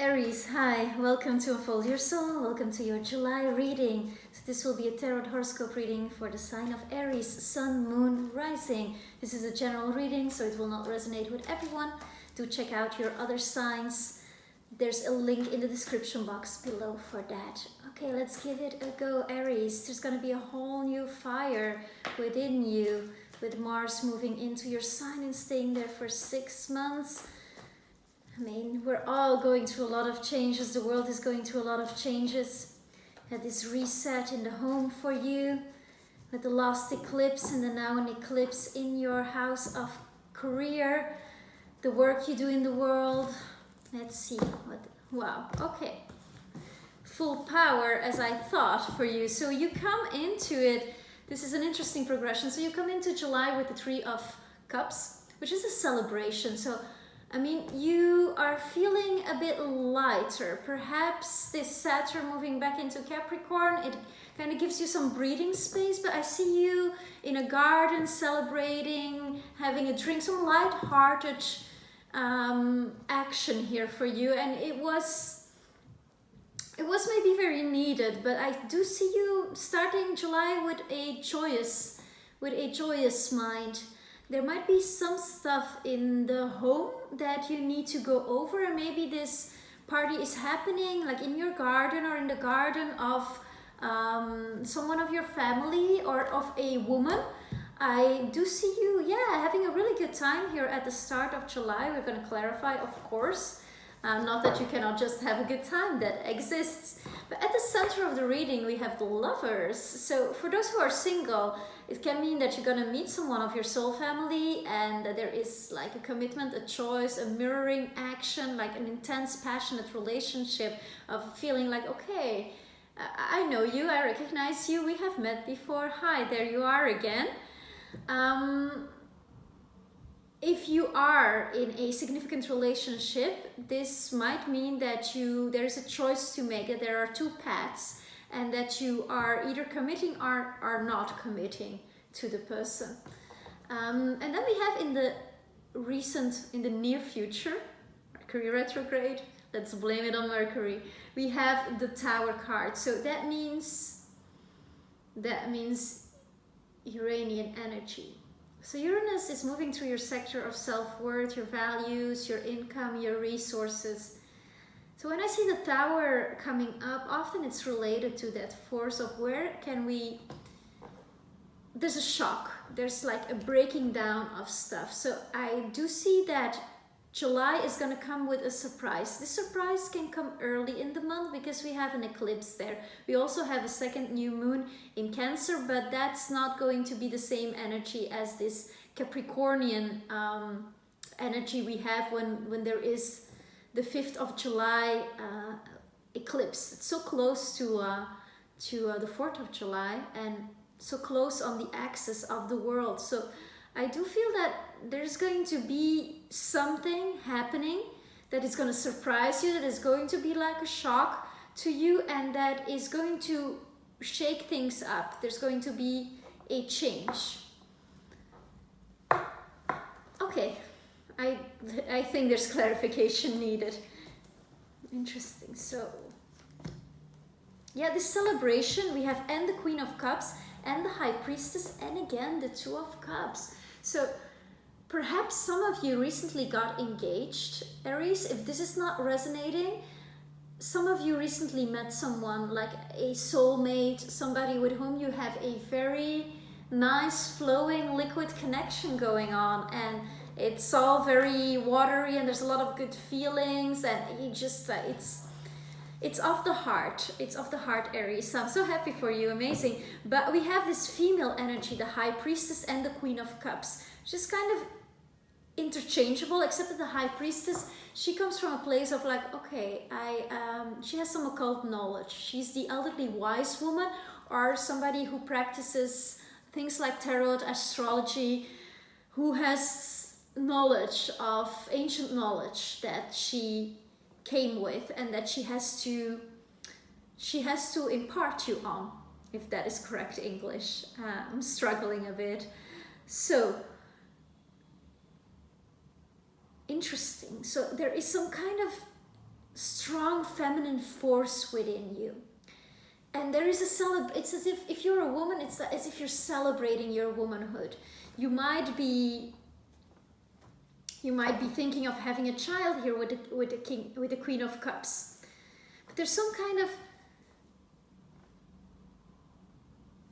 Aries, hi, welcome to Unfold Your Soul, welcome to your July reading. So this will be a tarot horoscope reading for the sign of Aries, Sun, Moon, Rising. This is a general reading, so it will not resonate with everyone. Do check out your other signs. There's a link in the description box below for that. Okay, let's give it a go, Aries. There's going to be a whole new fire within you with Mars moving into your sign and staying there for 6 months. I mean, we're all going through a lot of changes. The world is going through a lot of changes. Had this reset in the home for you with the last eclipse and then now an eclipse in your house of career, the work you do in the world. Let's see what, wow, okay. Full power as I thought for you. So you come into it, this is an interesting progression. So you come into July with the Three of Cups, which is a celebration. So I mean, you are feeling a bit lighter. Perhaps this Saturn moving back into Capricorn, it kind of gives you some breathing space, but I see you in a garden celebrating, having a drink, some light-hearted action here for you. And it was maybe very needed, but I do see you starting July with a joyous mind. There might be some stuff in the home that you need to go over, and maybe this party is happening like in your garden or in the garden of someone of your family or of a woman. I do see you, having a really good time here at the start of July. We're going to clarify, of course. Not that you cannot just have a good time, that exists. But at the center of the reading, we have the Lovers. So for those who are single, it can mean that you're going to meet someone of your soul family and that there is like a commitment, a choice, a mirroring action, like an intense, passionate relationship of feeling like, okay, I know you, I recognize you, we have met before. Hi, there you are again. If you are in a significant relationship, this might mean that there's a choice to make, that there are two paths, and that you are either committing or are not committing to the person. And then we have in the near future, Mercury retrograde, let's blame it on Mercury, we have the Tower card. So that means Uranian energy. So Uranus is moving through your sector of self-worth, your values, your income, your resources. So when I see the Tower coming up, often it's related to that force of where can we... There's a shock. There's like a breaking down of stuff. So I do see that July is going to come with a surprise. This surprise can come early in the month because we have an eclipse there. We also have a second new moon in Cancer, but that's not going to be the same energy as this Capricornian energy we have when there is the 5th of July eclipse. It's so close to the 4th of July and so close on the axis of the world. So I do feel that there's going to be something happening that is going to surprise you, that is going to be like a shock to you, and that is going to shake things up. There's going to be a change. Okay, I think there's clarification needed. Interesting. So, yeah, this celebration, we have and the Queen of Cups and the High Priestess, and again the Two of Cups. So perhaps some of you recently got engaged, Aries. If this is not resonating, some of you recently met someone like a soulmate, somebody with whom you have a very nice flowing liquid connection going on, and it's all very watery and there's a lot of good feelings, and you just it's of the heart. It's of the heart, Aries. So I'm so happy for you. Amazing. But we have this female energy, the High Priestess and the Queen of Cups. Just kind of interchangeable, except that the High Priestess, she comes from a place of like, okay, she has some occult knowledge. She's the elderly wise woman or somebody who practices things like tarot, astrology, who has knowledge of ancient knowledge that she came with and that she has to impart you on, if that is correct English. I'm struggling a bit. So interesting. So there is some kind of strong strong feminine force within you. And there is it's as if you're a woman, it's as if you're celebrating your womanhood. You might be thinking of having a child here with the Queen of Cups. But there's some kind of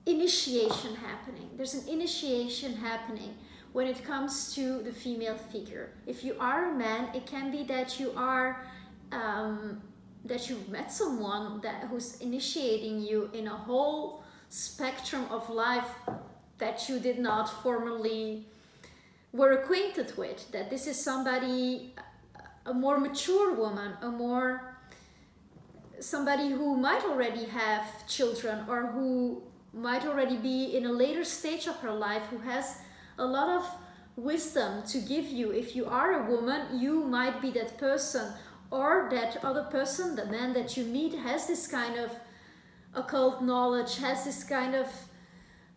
initiation happening. There's an initiation happening when it comes to the female figure. If you are a man, it can be that you are that you've met someone who's initiating you in a whole spectrum of life that you did not formerly were acquainted with. That this is somebody, a more mature woman, somebody who might already have children, or who might already be in a later stage of her life, who has a lot of wisdom to give you. If you are a woman, you might be that person, or that other person, the man that you meet, has this kind of occult knowledge, has this kind of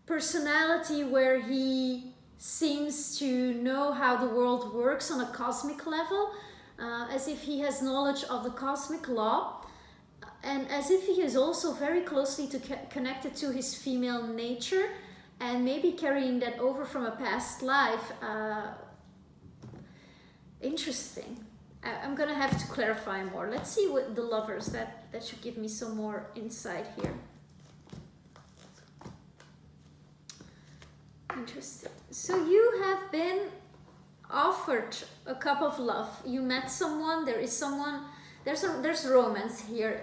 personality where he seems to know how the world works on a cosmic level, as if he has knowledge of the cosmic law, and as if he is also very closely connected to his female nature, and maybe carrying that over from a past life. Interesting. I'm gonna have to clarify more. Let's see what the lovers, that should give me some more insight here. Interesting. So you have been offered a cup of love. You met someone. There is someone. There's romance here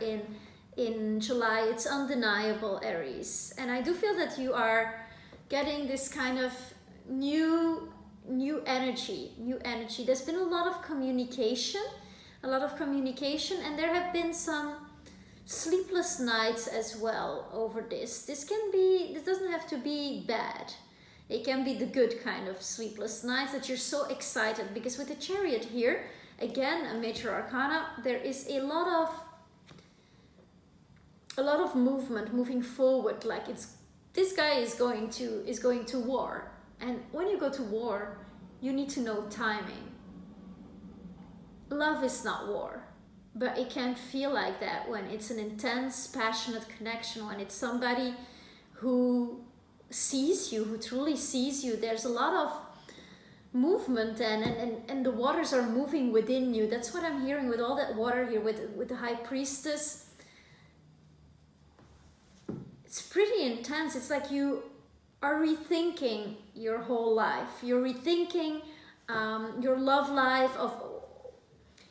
in July. It's undeniable, Aries. And I do feel that you are getting this kind of new energy. There's been a lot of communication, and there have been some sleepless nights as well over this. This doesn't have to be bad. It can be the good kind of sleepless nights that you're so excited, because with the Chariot here, again, a major arcana, there is a lot of movement, moving forward. Like this guy is going to war, and when you go to war, you need to know timing. Love is not war, but it can feel like that when it's an intense, passionate connection, when it's somebody who sees you, who truly sees you. There's a lot of movement, and the waters are moving within you. That's what I'm hearing with all that water here, with the High Priestess. It's pretty intense. It's like you are rethinking your whole life. You're rethinking your love life.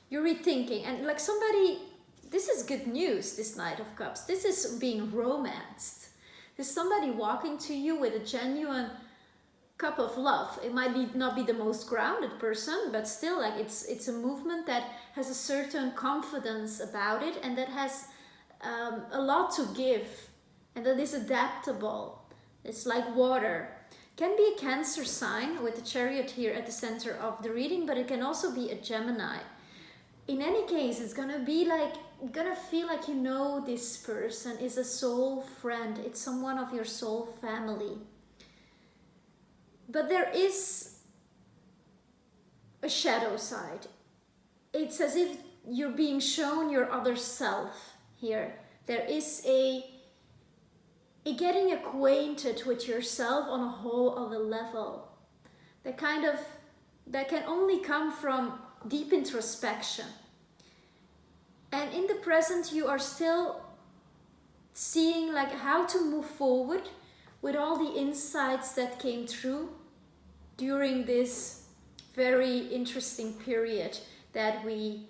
You're rethinking, and like somebody, this is good news, this Knight of Cups. This is being romanced. There's somebody walking to you with a genuine cup of love. It might not be the most grounded person, but still, like it's a movement that has a certain confidence about it, and that has a lot to give, and that is adaptable. It's like water. Can be a Cancer sign with the Chariot here at the center of the reading, but it can also be a Gemini. In any case, it's gonna be like, you're gonna feel like you know this person is a soul friend. It's someone of your soul family. But there is a shadow side. It's as if you're being shown your other self here. There is a getting acquainted with yourself on a whole other level. That can only come from deep introspection. And in the present, you are still seeing like how to move forward with all the insights that came through during this very interesting period that we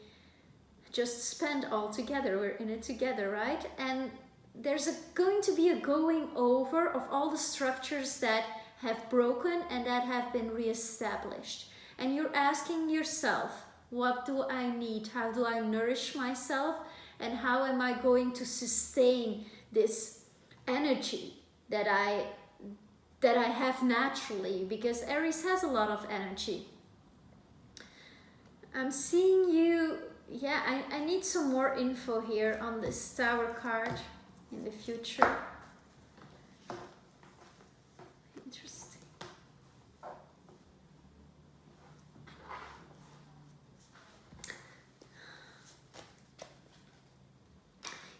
just spent all together. We're in it together, right? And there's going to be a going over of all the structures that have broken and that have been reestablished. And you're asking yourself, what do I need? How do I nourish myself? And how am I going to sustain this energy that I have naturally? Because Aries has a lot of energy. I'm seeing you, yeah, I need some more info here on this Tower card in the future. Interesting.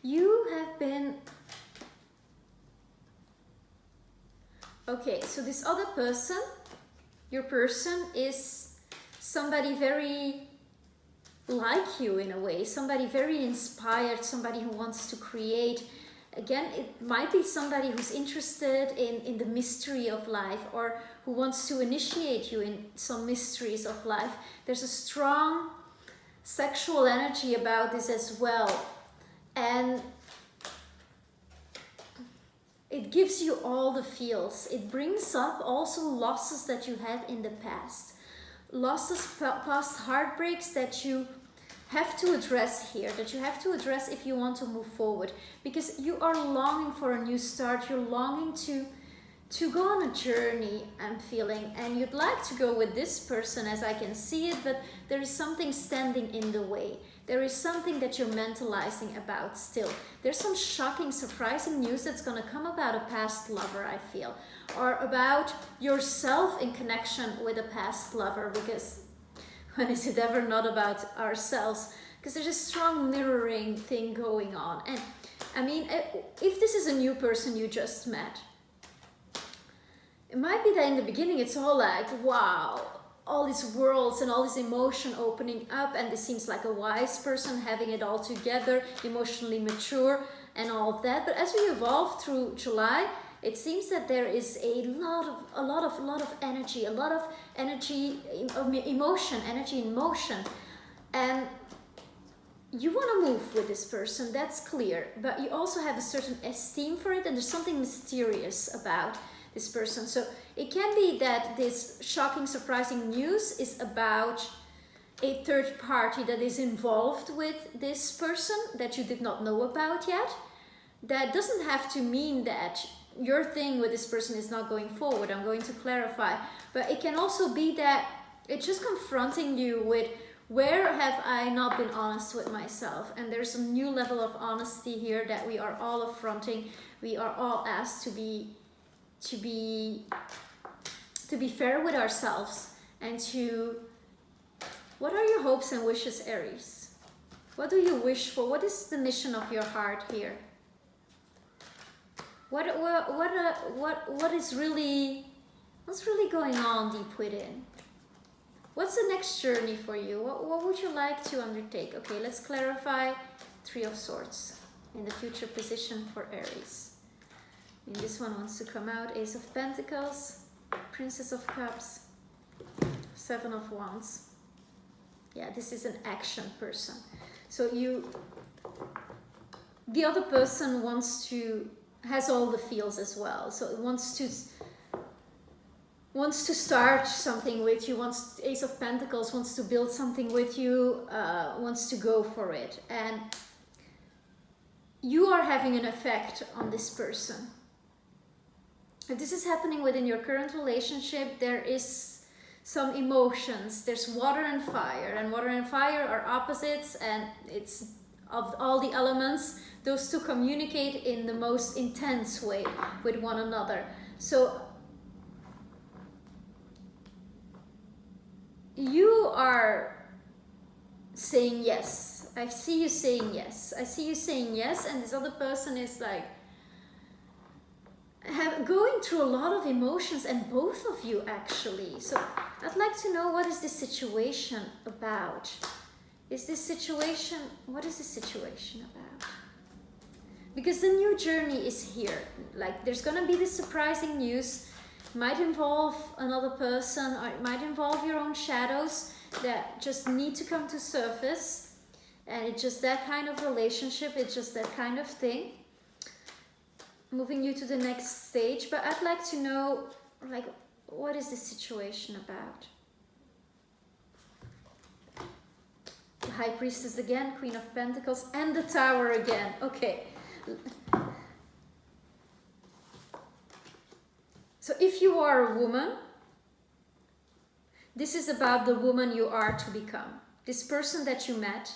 You have been... Okay, so this other person, your person, is somebody very like you in a way, somebody very inspired, somebody who wants to create. Again, it might be somebody who's interested in the mystery of life, or who wants to initiate you in some mysteries of life. There's a strong sexual energy about this as well. And it gives you all the feels. It brings up also losses that you had in the past. Losses, past heartbreaks that you have to address here, that you have to address if you want to move forward. Because you are longing for a new start. You're longing to go on a journey, I'm feeling. And you'd like to go with this person as I can see it, but there is something standing in the way. There is something that you're mentalizing about still. There's some shocking, surprising news that's going to come about a past lover, I feel. Or about yourself in connection with a past lover, because when is it ever not about ourselves? Because there's a strong mirroring thing going on. And I mean, if this is a new person you just met, it might be that in the beginning it's all like, wow, all these worlds and all this emotion opening up, and this seems like a wise person having it all together, emotionally mature and all of that. But as we evolve through July, it seems that there is a lot of energy, emotion, energy in motion. And you want to move with this person, that's clear. But you also have a certain esteem for it, and there's something mysterious about this person. So it can be that this shocking, surprising news is about a third party that is involved with this person that you did not know about yet. That doesn't have to mean that your thing with this person is not going forward. I'm going to clarify. But it can also be that it's just confronting you with, where have I not been honest with myself? And there's a new level of honesty here that we are all affronting. We are all asked to be fair with ourselves, and what are your hopes and wishes, Aries? What do you wish for? What is the mission of your heart here? What's really going on deep within? What's the next journey for you? What would you like to undertake? Okay, let's clarify. Three of Swords in the future position for Aries. And this one wants to come out. Ace of Pentacles, Princess of Cups, Seven of Wands. Yeah, this is an action person. So the other person has all the feels as well. So it wants to start something with you, Ace of Pentacles wants to build something with you, wants to go for it. And you are having an effect on this person. If this is happening within your current relationship, there is some emotions. There's water and fire, and water and fire are opposites, and it's of all the elements, those two communicate in the most intense way with one another. So you are saying yes. I see you saying yes. I see you saying yes, and this other person is like going through a lot of emotions, and both of you actually. So I'd like to know, what is this situation about? What is this situation about? Because the new journey is here. Like, there's gonna be this surprising news. It might involve another person, or it might involve your own shadows that just need to come to surface. And it's just that kind of relationship, it's just that kind of thing. Moving you to the next stage, but I'd like to know, like, what is this situation about? The High Priestess again, Queen of Pentacles, and the Tower again. Okay. So if you are a woman, this is about the woman you are to become. This person that you met,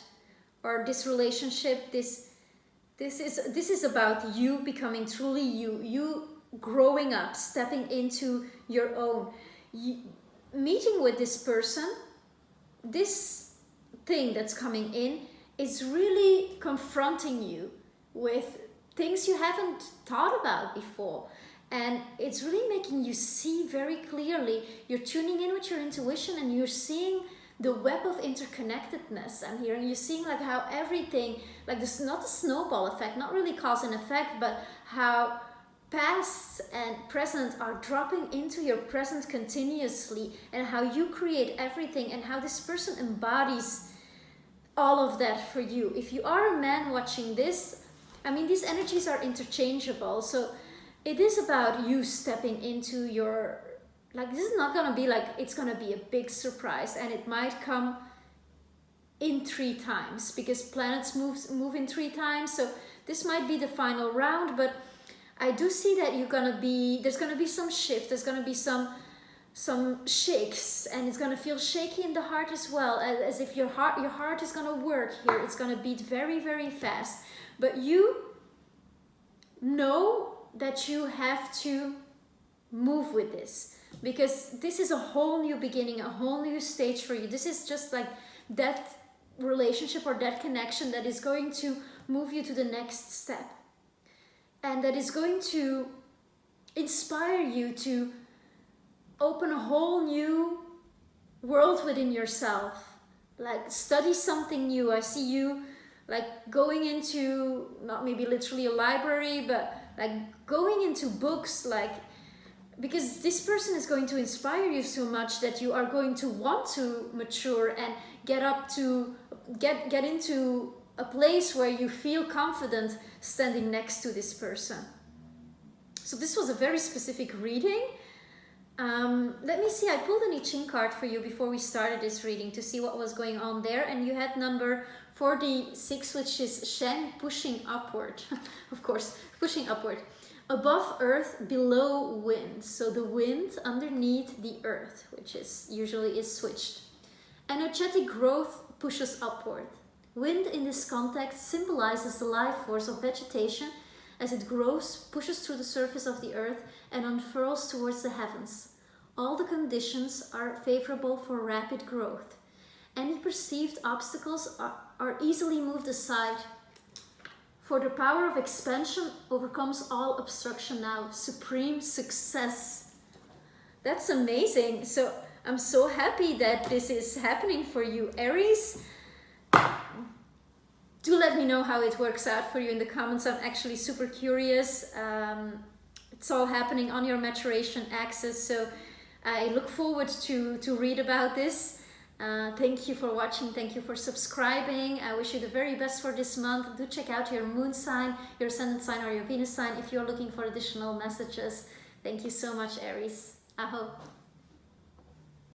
or this relationship, this is about you becoming truly you growing up, stepping into your own. Meeting with this person, this thing that's coming in is really confronting you with things you haven't thought about before. And it's really making you see very clearly. You're tuning in with your intuition and you're seeing the web of interconnectedness. I'm hearing you seeing like how everything, like this, not a snowball effect, not really cause and effect, but how past and present are dropping into your present continuously, and how you create everything, and how this person embodies all of that for you. If you are a man watching this, I mean, these energies are interchangeable. So it is about you stepping into your, like, this is not gonna be like, it's gonna be a big surprise, and it might come in 3 times because planets move in 3 times. So this might be the final round, but I do see that there's gonna be some shift, there's gonna be some shakes, and it's gonna feel shaky in the heart as well, as if your heart is gonna work here. It's gonna beat very, very fast, but you know that you have to move with this, because this is a whole new beginning, a whole new stage for you. This is just like that relationship or that connection that is going to move you to the next step, and that is going to inspire you to open a whole new world within yourself. Like, study something new. I see you like going into, not maybe literally a library, but like going into books, like, because this person is going to inspire you so much that you are going to want to mature and get into a place where you feel confident standing next to this person. So this was a very specific reading. Let me see, I pulled an I Ching card for you before we started this reading to see what was going on there, and you had number 46, which is Shen, pushing upward. Of course, pushing upward. Above earth, below wind. So the wind underneath the earth, which is usually switched. Energetic growth pushes upward. Wind in this context symbolizes the life force of vegetation as it grows, pushes through the surface of the earth and unfurls towards the heavens. All the conditions are favorable for rapid growth. Any perceived obstacles are easily moved aside, for the power of expansion overcomes all obstruction now. Supreme success. That's amazing. So I'm so happy that this is happening for you, Aries. Do let me know how it works out for you in the comments. I'm actually super curious. It's all happening on your maturation axis, so I look forward to read about this. Thank you for watching. Thank you for subscribing. I wish you the very best for this month. Do check out your moon sign, your ascendant sign, or your Venus sign if you're looking for additional messages. Thank you so much, Aries. Aho.